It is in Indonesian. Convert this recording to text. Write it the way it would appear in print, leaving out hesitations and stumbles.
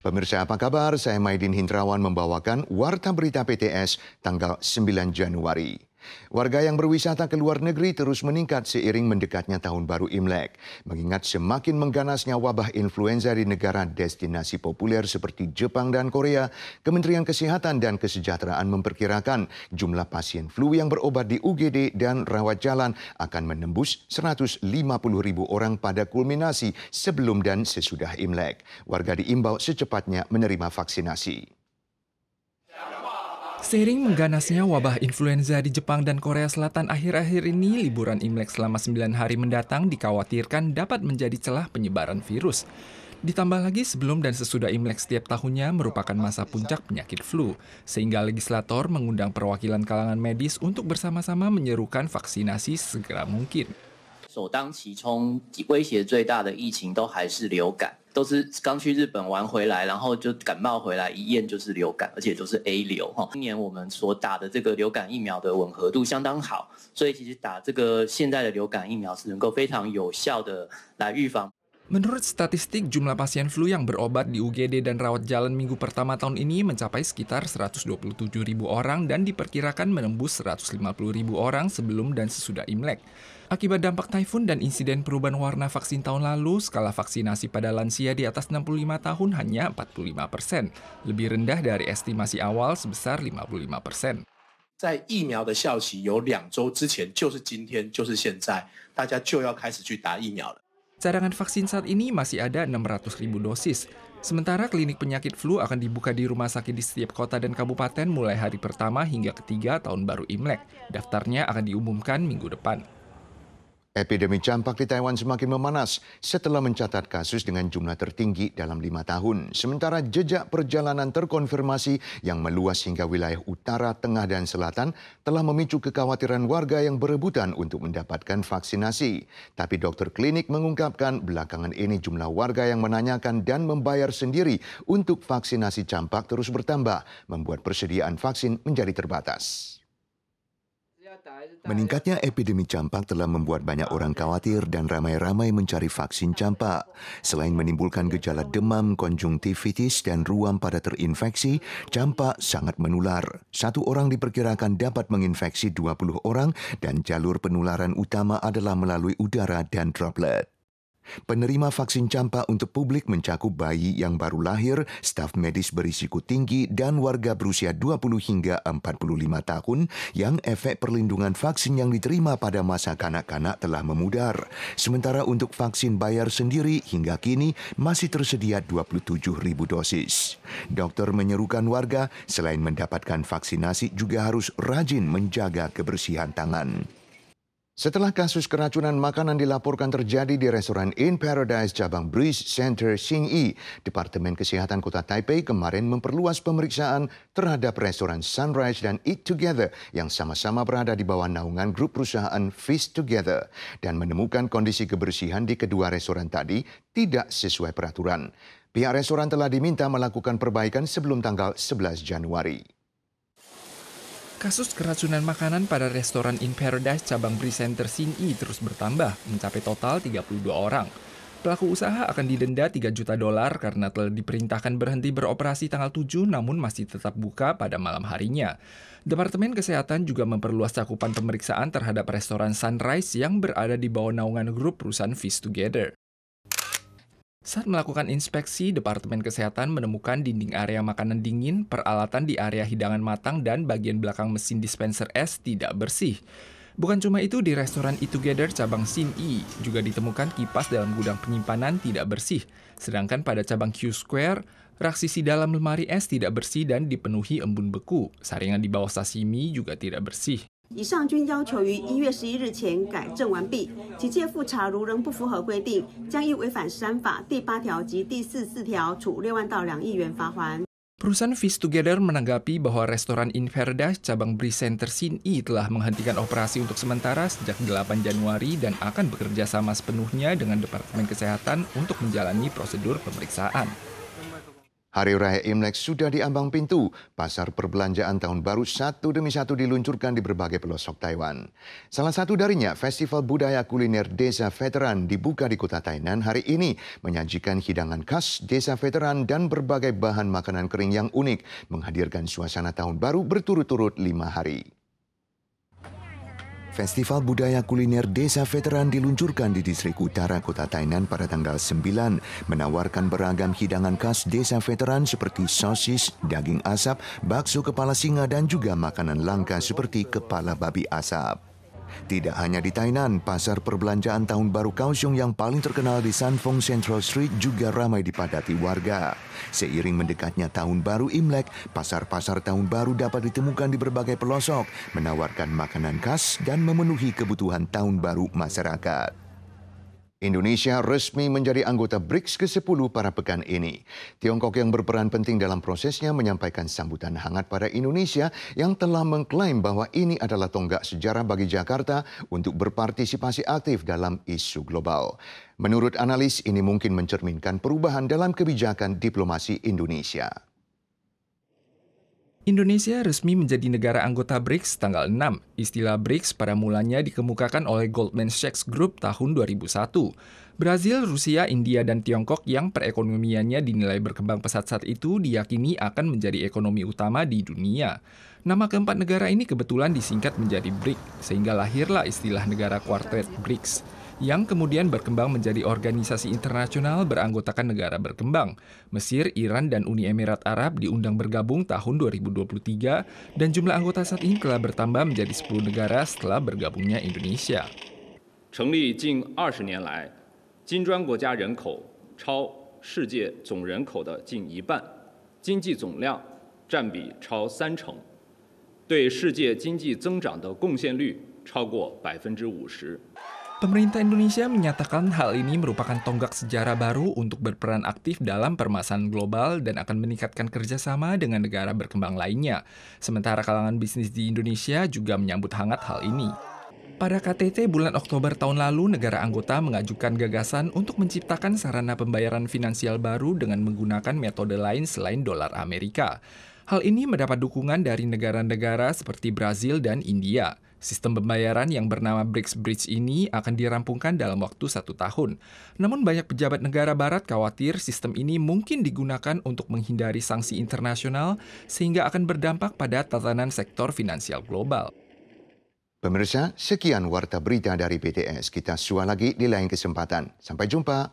Pemirsa apa kabar? Saya Maidin Hindrawan membawakan Warta Berita PTS tanggal 9 Januari. Warga yang berwisata ke luar negeri terus meningkat seiring mendekatnya Tahun Baru Imlek. Mengingat semakin mengganasnya wabah influenza di negara destinasi populer seperti Jepang dan Korea, Kementerian Kesehatan dan Kesejahteraan memperkirakan jumlah pasien flu yang berobat di UGD dan rawat jalan akan menembus 150.000 orang pada kulminasi sebelum dan sesudah Imlek. Warga diimbau secepatnya menerima vaksinasi. Seiring mengganasnya wabah influenza di Jepang dan Korea Selatan akhir-akhir ini, liburan Imlek selama 9 hari mendatang dikhawatirkan dapat menjadi celah penyebaran virus. Ditambah lagi sebelum dan sesudah Imlek setiap tahunnya merupakan masa puncak penyakit flu, sehingga legislator mengundang perwakilan kalangan medis untuk bersama-sama menyerukan vaksinasi segera mungkin. 首当其冲、威胁最大的疫情都还是流感，都是刚去日本玩回来，然后就感冒回来，一验就是流感，而且都是 A 流。今年我们所打的这个流感疫苗的吻合度相当好，所以其实打这个现在的流感疫苗是能够非常有效的来预防。 Menurut statistik, jumlah pasien flu yang berobat di UGD dan rawat jalan minggu pertama tahun ini mencapai sekitar 127.000 orang dan diperkirakan menembus 150.000 orang sebelum dan sesudah Imlek. Akibat dampak taifun dan insiden perubahan warna vaksin tahun lalu, skala vaksinasi pada lansia di atas 65 tahun hanya 45%, lebih rendah dari estimasi awal sebesar 55%. 在疫苗的效期有2周之前，就是今天，就是现在，大家就要开始去打疫苗了。 Cadangan vaksin saat ini masih ada 600.000 dosis. Sementara klinik penyakit flu akan dibuka di rumah sakit di setiap kota dan kabupaten mulai hari pertama hingga ketiga Tahun Baru Imlek. Daftarnya akan diumumkan minggu depan. Epidemi campak di Taiwan semakin memanas setelah mencatat kasus dengan jumlah tertinggi dalam 5 tahun. Sementara jejak perjalanan terkonfirmasi yang meluas hingga wilayah utara, tengah, dan selatan telah memicu kekhawatiran warga yang berebutan untuk mendapatkan vaksinasi. Tapi dokter klinik mengungkapkan belakangan ini jumlah warga yang menanyakan dan membayar sendiri untuk vaksinasi campak terus bertambah, membuat persediaan vaksin menjadi terbatas. Meningkatnya epidemi campak telah membuat banyak orang khawatir dan ramai-ramai mencari vaksin campak. Selain menimbulkan gejala demam, konjungtivitis, dan ruam pada terinfeksi, campak sangat menular. 1 orang diperkirakan dapat menginfeksi 20 orang dan jalur penularan utama adalah melalui udara dan droplet. Penerima vaksin campak untuk publik mencakup bayi yang baru lahir, staf medis berisiko tinggi, dan warga berusia 20 hingga 45 tahun yang efek perlindungan vaksin yang diterima pada masa kanak-kanak telah memudar. Sementara untuk vaksin bayar sendiri hingga kini masih tersedia 27.000 dosis. Dokter menyerukan warga selain mendapatkan vaksinasi juga harus rajin menjaga kebersihan tangan. Setelah kasus keracunan makanan dilaporkan terjadi di restoran In Paradise cabang Breeze Center Xinyi, Departemen Kesehatan Kota Taipei kemarin memperluas pemeriksaan terhadap restoran Sunrise dan Eat Together yang sama-sama berada di bawah naungan grup perusahaan Feast Together dan menemukan kondisi kebersihan di kedua restoran tadi tidak sesuai peraturan. Pihak restoran telah diminta melakukan perbaikan sebelum tanggal 11 Januari. Kasus keracunan makanan pada restoran In Paradise cabang Breeze Center Xinyi terus bertambah, mencapai total 32 orang. Pelaku usaha akan didenda $3 juta karena telah diperintahkan berhenti beroperasi tanggal 7 namun masih tetap buka pada malam harinya. Departemen Kesehatan juga memperluas cakupan pemeriksaan terhadap restoran Sunrise yang berada di bawah naungan grup perusahaan Feast Together. Saat melakukan inspeksi, Departemen Kesehatan menemukan dinding area makanan dingin, peralatan di area hidangan matang, dan bagian belakang mesin dispenser es tidak bersih. Bukan cuma itu, di restoran Eat Together cabang Xinyi juga ditemukan kipas dalam gudang penyimpanan tidak bersih. Sedangkan pada cabang Q Square, rak sisi dalam lemari es tidak bersih dan dipenuhi embun beku. Saringan di bawah sashimi juga tidak bersih. 以上均要求于1月11日前改正完毕，其届复查如仍不符合规定，将依违反食安法第8条及第44条处6万到2亿元罚锾。 Perusahaan Feast Together menanggapi bahwa restoran In Paradise cabang Breeze Center Xinyi telah menghentikan operasi untuk sementara sejak 8 Januari dan akan bekerja sama sepenuhnya dengan Departemen Kesehatan untuk menjalani prosedur pemeriksaan. Hari Raya Imlek sudah diambang pintu. Pasar perbelanjaan tahun baru satu demi satu diluncurkan di berbagai pelosok Taiwan. Salah satu darinya, Festival Budaya Kuliner Desa Veteran dibuka di kota Tainan hari ini, menyajikan hidangan khas desa veteran dan berbagai bahan makanan kering yang unik, menghadirkan suasana tahun baru berturut-turut 5 hari. Festival Budaya Kuliner Desa Veteran diluncurkan di distrik utara kota Tainan pada tanggal 9, menawarkan beragam hidangan khas desa veteran seperti sosis, daging asap, bakso kepala singa dan juga makanan langka seperti kepala babi asap. Tidak hanya di Tainan, pasar perbelanjaan tahun baru Kaohsiung yang paling terkenal di Sanfeng Central Street juga ramai dipadati warga. Seiring mendekatnya tahun baru Imlek, pasar-pasar tahun baru dapat ditemukan di berbagai pelosok, menawarkan makanan khas dan memenuhi kebutuhan tahun baru masyarakat. Indonesia resmi menjadi anggota BRICS ke-10 pada pekan ini. Tiongkok yang berperan penting dalam prosesnya menyampaikan sambutan hangat pada Indonesia yang telah mengklaim bahwa ini adalah tonggak sejarah bagi Jakarta untuk berpartisipasi aktif dalam isu global. Menurut analis, ini mungkin mencerminkan perubahan dalam kebijakan diplomasi Indonesia. Indonesia resmi menjadi negara anggota BRICS tanggal 6. Istilah BRICS pada mulanya dikemukakan oleh Goldman Sachs Group tahun 2001. Brazil, Rusia, India, dan Tiongkok yang perekonomiannya dinilai berkembang pesat saat itu diyakini akan menjadi ekonomi utama di dunia. Nama keempat negara ini kebetulan disingkat menjadi BRIC, sehingga lahirlah istilah negara kuartet BRICS, yang kemudian berkembang menjadi organisasi internasional beranggotakan negara berkembang. Mesir, Iran, dan Uni Emirat Arab diundang bergabung tahun 2023 dan jumlah anggota saat ini telah bertambah menjadi 10 negara setelah bergabungnya Indonesia. 成立近20年来，金砖国家人口超世界总人口的近1半，经济总量占比超30%，对世界经济增长的贡献率超过50%。 Pemerintah Indonesia menyatakan hal ini merupakan tonggak sejarah baru untuk berperan aktif dalam permasalahan global dan akan meningkatkan kerjasama dengan negara berkembang lainnya. Sementara kalangan bisnis di Indonesia juga menyambut hangat hal ini. Pada KTT bulan Oktober tahun lalu, negara anggota mengajukan gagasan untuk menciptakan sarana pembayaran finansial baru dengan menggunakan metode lain selain dolar Amerika. Hal ini mendapat dukungan dari negara-negara seperti Brazil dan India. Sistem pembayaran yang bernama BRICS Bridge ini akan dirampungkan dalam waktu 1 tahun. Namun banyak pejabat negara barat khawatir sistem ini mungkin digunakan untuk menghindari sanksi internasional sehingga akan berdampak pada tatanan sektor finansial global. Pemirsa, sekian warta berita dari BTS. Kita sua lagi di lain kesempatan. Sampai jumpa.